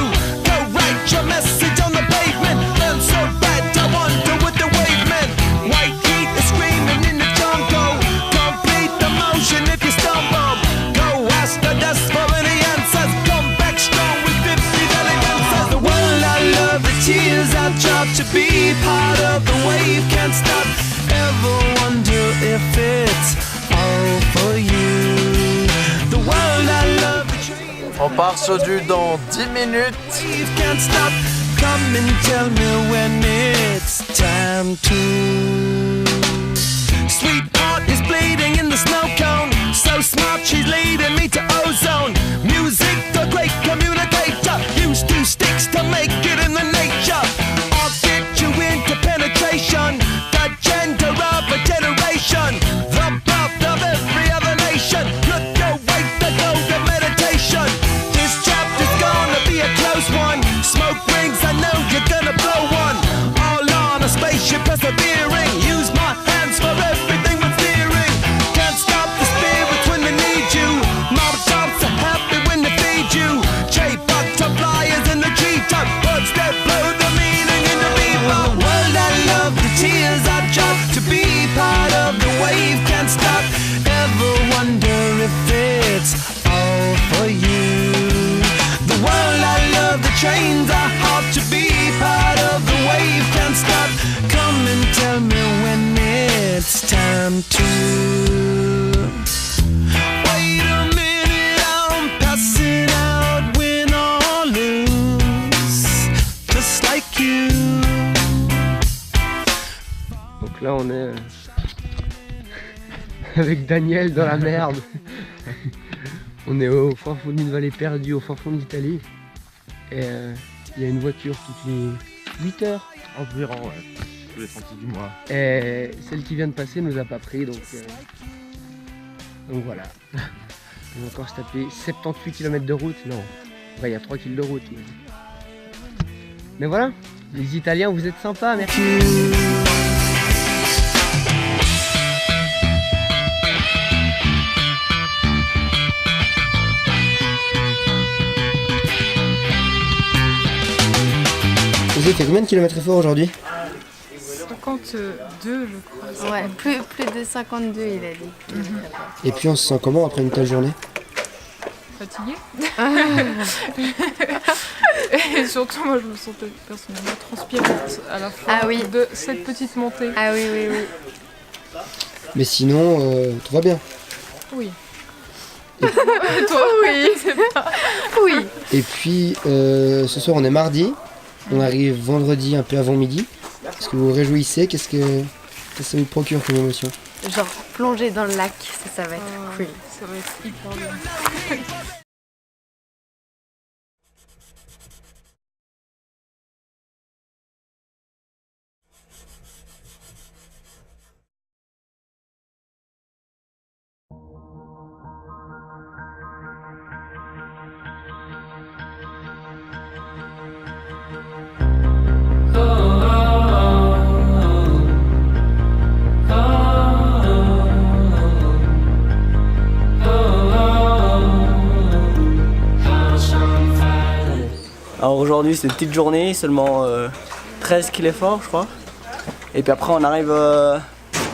Go write your message on the pavement. Learn so bad, I wonder what the wave meant. White heat is screaming in the jungle. Complete the motion if you stumble. Go ask the dust for any answers. Come back strong with 50 belly dancers. The world I love, the tears I drop to be part of the wave. Can't stop. Ever wonder if it's all for you. The world I love, the train. On part sur du dans 10 minutes. Can't stop. Come and tell me when it's time to. Sweetheart is bleeding in the snow cone. So smart, she's leading me to ozone. Music, the great communicator. Use 2 sticks to make it in the nature. I'll get Donc là on est avec Daniel dans la merde. On est au fin fond d'une vallée perdue, au fin fond d'Italie. Et il y a une voiture toutes les 8 heures environ, ouais. Tous les 30 du mois. Et celle qui vient de passer nous a pas pris, donc voilà. On va encore se taper 78 km de route. Non, il y a 3 km de route. Mais voilà, les Italiens, vous êtes sympas, merci. Vous avez fait combien de kilomètres fort aujourd'hui? 52, je crois. Ouais, plus de 52, il a dit. Et puis on se sent comment après une telle journée? Fatiguée. Et surtout, moi, je me sentais personnellement transpirante à la fin de cette petite montée. Ah oui. Mais sinon, tout va bien? Oui. Toi, oui, c'est pas... Oui. Et puis, ce soir, on est mardi. On arrive vendredi un peu avant midi. Est-ce que vous vous réjouissez? Qu'est-ce que ça vous procure comme émotion? Genre plonger dans le lac, ça va être cool. Ça va être hyper bien. Alors aujourd'hui c'est une petite journée, seulement 13 km je crois. Et puis après on arrive, je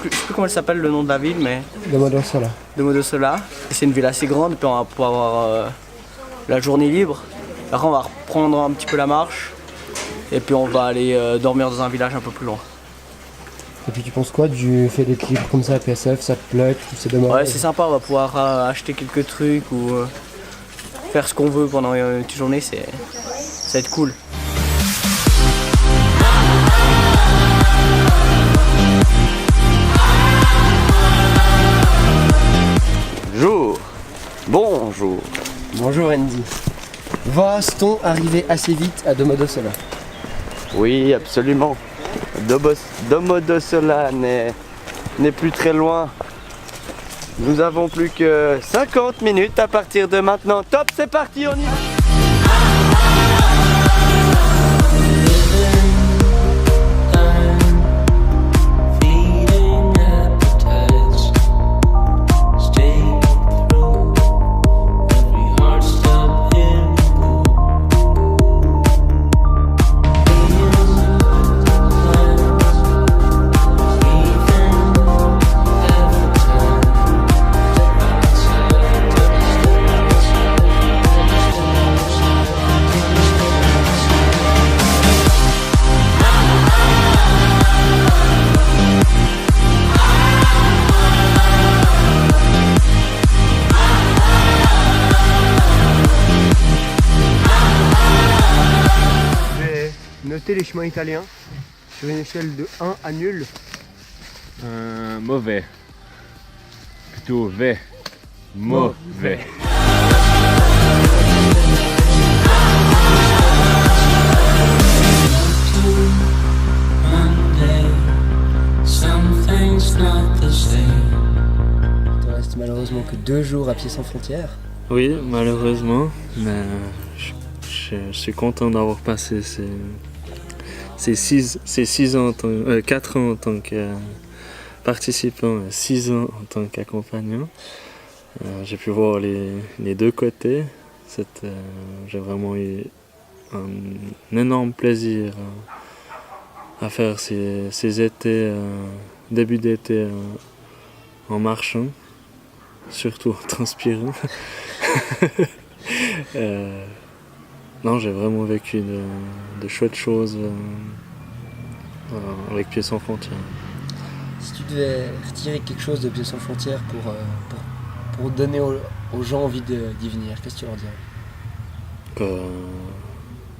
sais plus comment elle s'appelle le nom de la ville, mais... Domodossola. Domodossola. C'est une ville assez grande, et puis on va pouvoir avoir la journée libre. Après on va reprendre un petit peu la marche, et puis on va aller dormir dans un village un peu plus loin. Et puis tu penses quoi du fait d'être libre comme ça à PSF? Ça te plaît? C'est dommage. Ouais, c'est sympa, on va pouvoir acheter quelques trucs ou faire ce qu'on veut pendant une petite journée, ça va être cool. Bonjour. Bonjour Andy. Va-t-on arriver assez vite à Domodossola? Oui, absolument. Domodossola n'est plus très loin. Nous avons plus que 50 minutes à partir de maintenant. Top, c'est parti, on y va. Notez les chemins italiens sur une échelle de 1 à nul. Mauvais. Plutôt V. Mauvais. Il te reste malheureusement que 2 jours à Pieds sans frontières. Oui, malheureusement, mais je suis content d'avoir passé ces 4 ans en tant que participant, 6 ans en tant qu'accompagnant. J'ai pu voir les deux côtés. J'ai vraiment eu un énorme plaisir à faire ces étés, début d'été en marchant, surtout en transpirant. Non, j'ai vraiment vécu de chouettes choses avec Pieds sans frontières. Si tu devais retirer quelque chose de Pieds sans frontières pour donner aux gens envie d'y venir, qu'est-ce que tu leur dirais?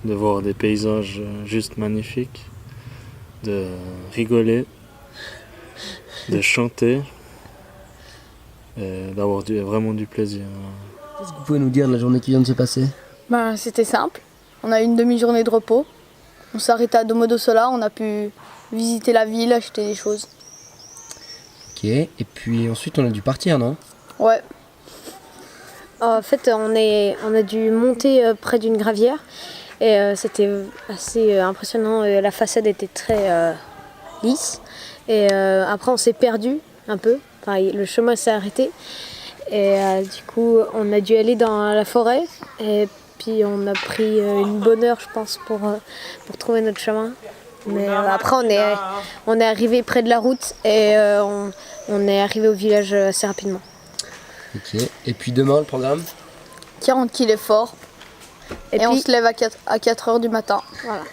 De voir des paysages juste magnifiques, de rigoler, de chanter et d'avoir vraiment du plaisir. Qu'est-ce que vous pouvez nous dire de la journée qui vient de se passer? Ben, c'était simple. On a eu une demi-journée de repos. On s'est arrêté à Domodossola, on a pu visiter la ville, acheter des choses. Ok, et puis ensuite on a dû partir, non? Ouais. En fait, on a dû monter près d'une gravière et c'était assez impressionnant. La façade était très lisse et après on s'est perdu un peu. Enfin, le chemin s'est arrêté et du coup on a dû aller dans la forêt et puis on a pris une bonne heure, je pense, pour trouver notre chemin. Mais après on est arrivé près de la route et on est arrivé au village assez rapidement. Ok, et puis demain le programme? 40 kg fort. Et puis, on se lève à 4 heures du matin. Voilà.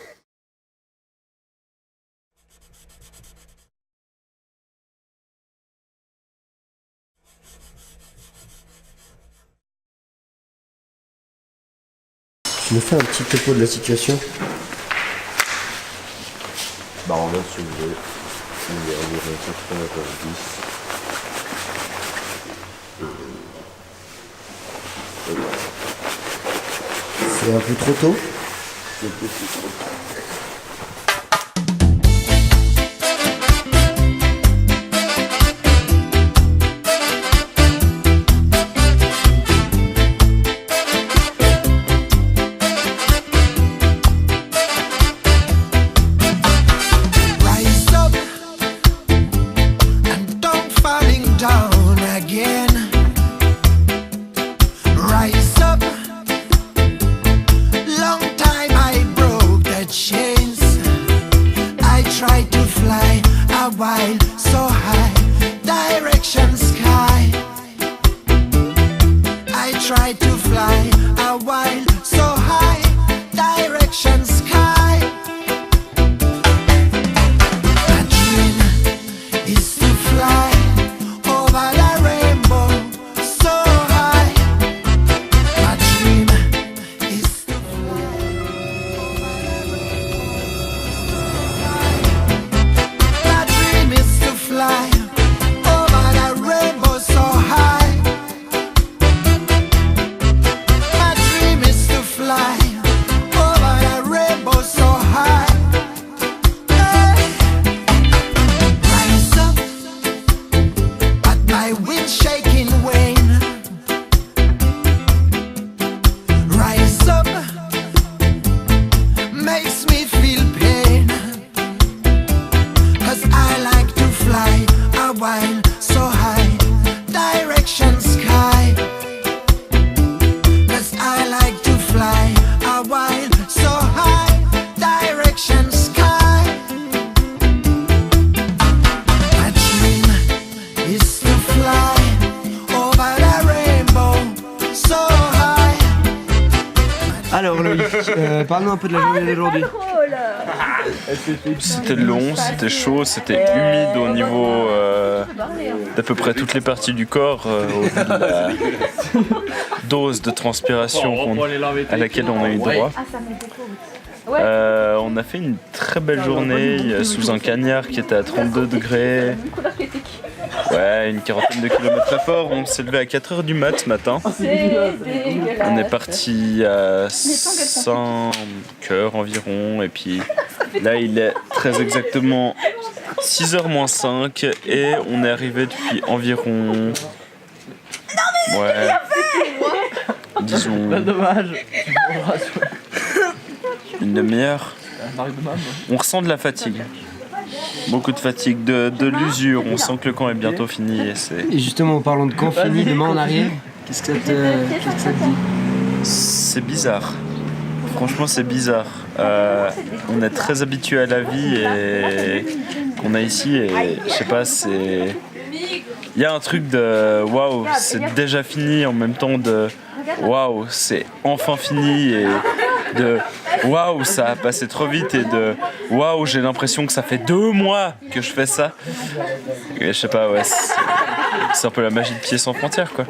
Tu nous fais un petit topo de la situation? Bah on vient de se lever, il est environ 4h10. C'est un peu trop tôt? C'est un peu trop tôt. Alors Loïc, parle-nous un peu de la journée d'aujourd'hui. C'était long, c'était chaud, c'était humide au niveau d'à peu près toutes les parties du corps, au vu de la dose de transpiration à laquelle on a eu droit. On a fait une très belle journée sous un cagnard qui était à 32 degrés. Ouais, une quarantaine de kilomètres à fort. On s'est levé à 4h du mat ce matin. On est parti à 5h environ. Et puis là, il est très exactement 6h moins 5. Et on est arrivé depuis environ... Ouais. Disons... Dommage. Une demi-heure. On ressent de la fatigue. Beaucoup de fatigue, de l'usure. On sent que le camp est bientôt fini. Et justement, en parlant de camp fini, demain on arrive. Qu'est-ce que ça te dit? C'est bizarre. Franchement, c'est bizarre. On est très habitué à la vie et qu'on a ici. Et je sais pas, c'est. Il y a un truc de waouh, c'est déjà fini en même temps de waouh, c'est enfin fini et de waouh, ça a passé trop vite et de waouh, j'ai l'impression que ça fait 2 mois que je fais ça. Et je sais pas, ouais, c'est un peu la magie de Pieds sans frontières, quoi.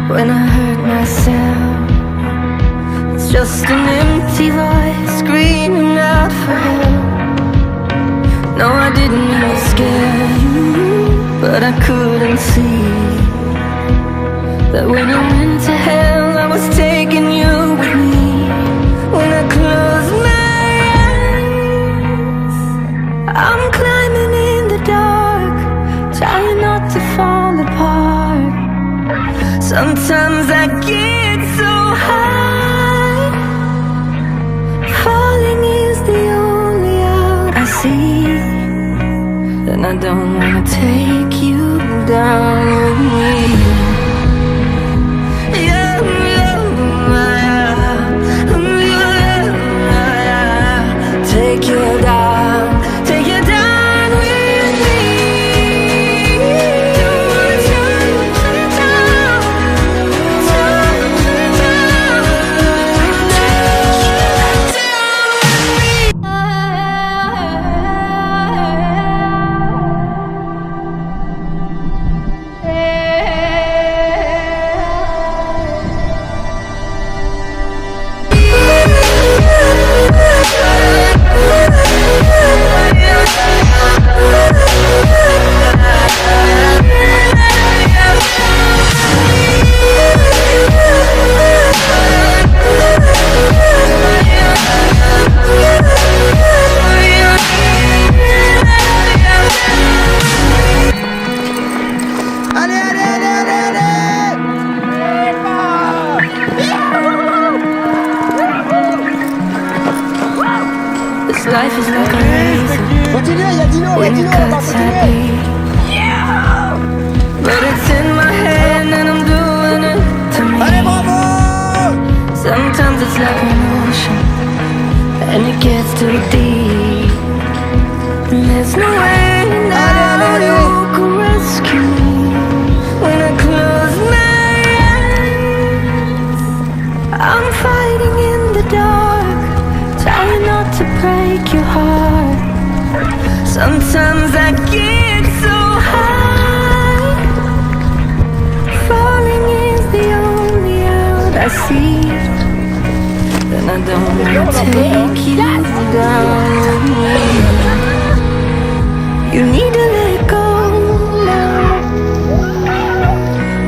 when I hurt myself. It's just an empty voice screaming out for help. No, I didn't mean to scare you, but I couldn't see that when I went to hell, I was taking you with me. When I close my eyes, I'm climbing in the dark, trying not to fall apart. Sometimes I get so high, falling is the only out I see. And I don't wanna take you down with me. Take you down with me. Don't wanna take you down. This life is like a race. When it cuts at me, but it's in my hand and I'm doing it to me. Sometimes it's like an ocean and it gets too deep. And there's no way now you can rescue me. When I close my eyes, I'm fighting in the dark, trying not to break your heart. Sometimes I get so high, falling is the only out I see. Then I don't wanna take you down with me. You need to let go now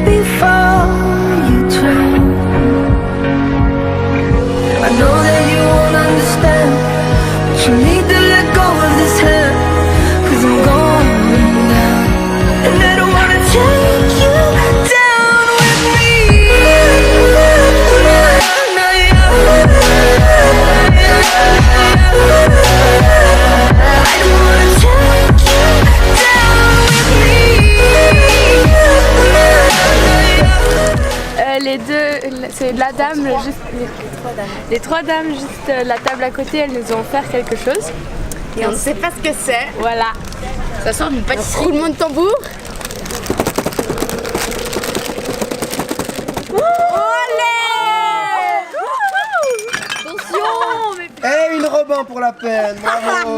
before you drown. I know that you won't understand, but you need to let go of this hand, 'cause I'm going down, and I don't wanna take you down with me. I don't wanna take you down with me. Les deux, c'est la dame, juste, les trois dames juste la table à côté, elles nous ont offert quelque chose. Et on ne sait pas ce que c'est. Voilà. Ça sort d'une pâtisserie. Roulement de tambour. Eh, une Robin pour la peine, bravo.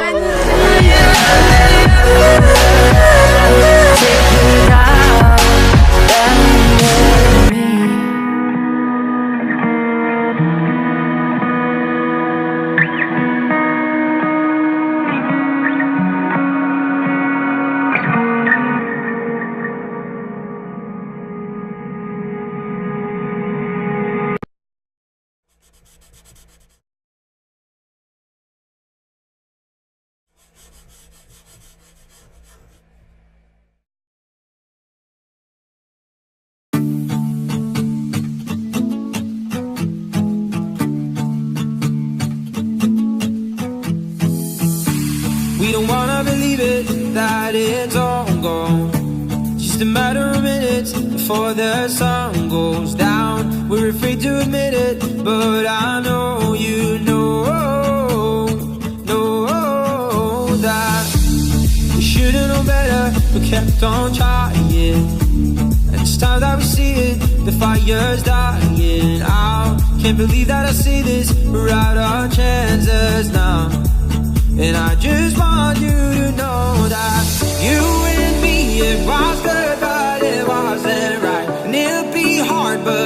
We don't wanna believe it, that it's all gone. Just a matter of minutes before the sun goes down. We're afraid to admit it, but I know you know that we should've known better, but kept on trying. And it's time that we see it, the fire's dying out. Can't believe that I see this, we're out our chances now. And I just want you to know that you and me, it was good, but it wasn't right. And it'll be hard, but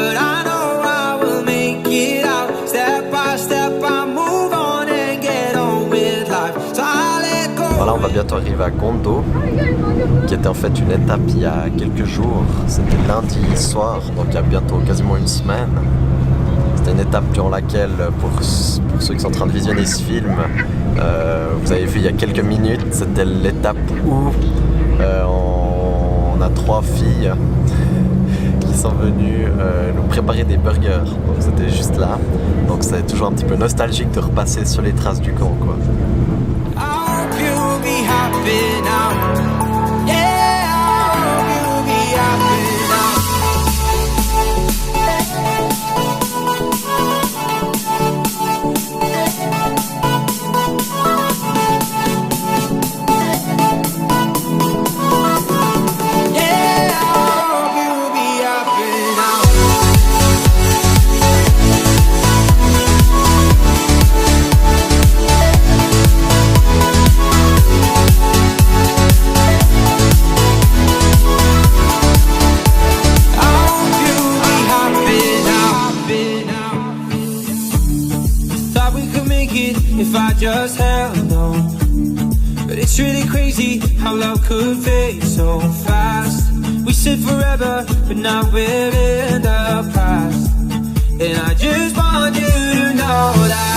va bientôt arriver à Gondo, qui était en fait une étape il y a quelques jours. C'était lundi soir, donc il y a bientôt quasiment une semaine. C'était une étape durant laquelle, pour ceux qui sont en train de visionner ce film, vous avez vu il y a quelques minutes, c'était l'étape où on a 3 filles qui sont venues nous préparer des burgers. Donc c'était juste là. Donc c'est toujours un petit peu nostalgique de repasser sur les traces du camp, quoi. You'll be happy now. Yeah, I hope you'll be happy now. Yeah, I hope you'll be happy now. If I just held on, but it's really crazy how love could fade so fast. We said forever, but now we're in the past. And I just want you to know that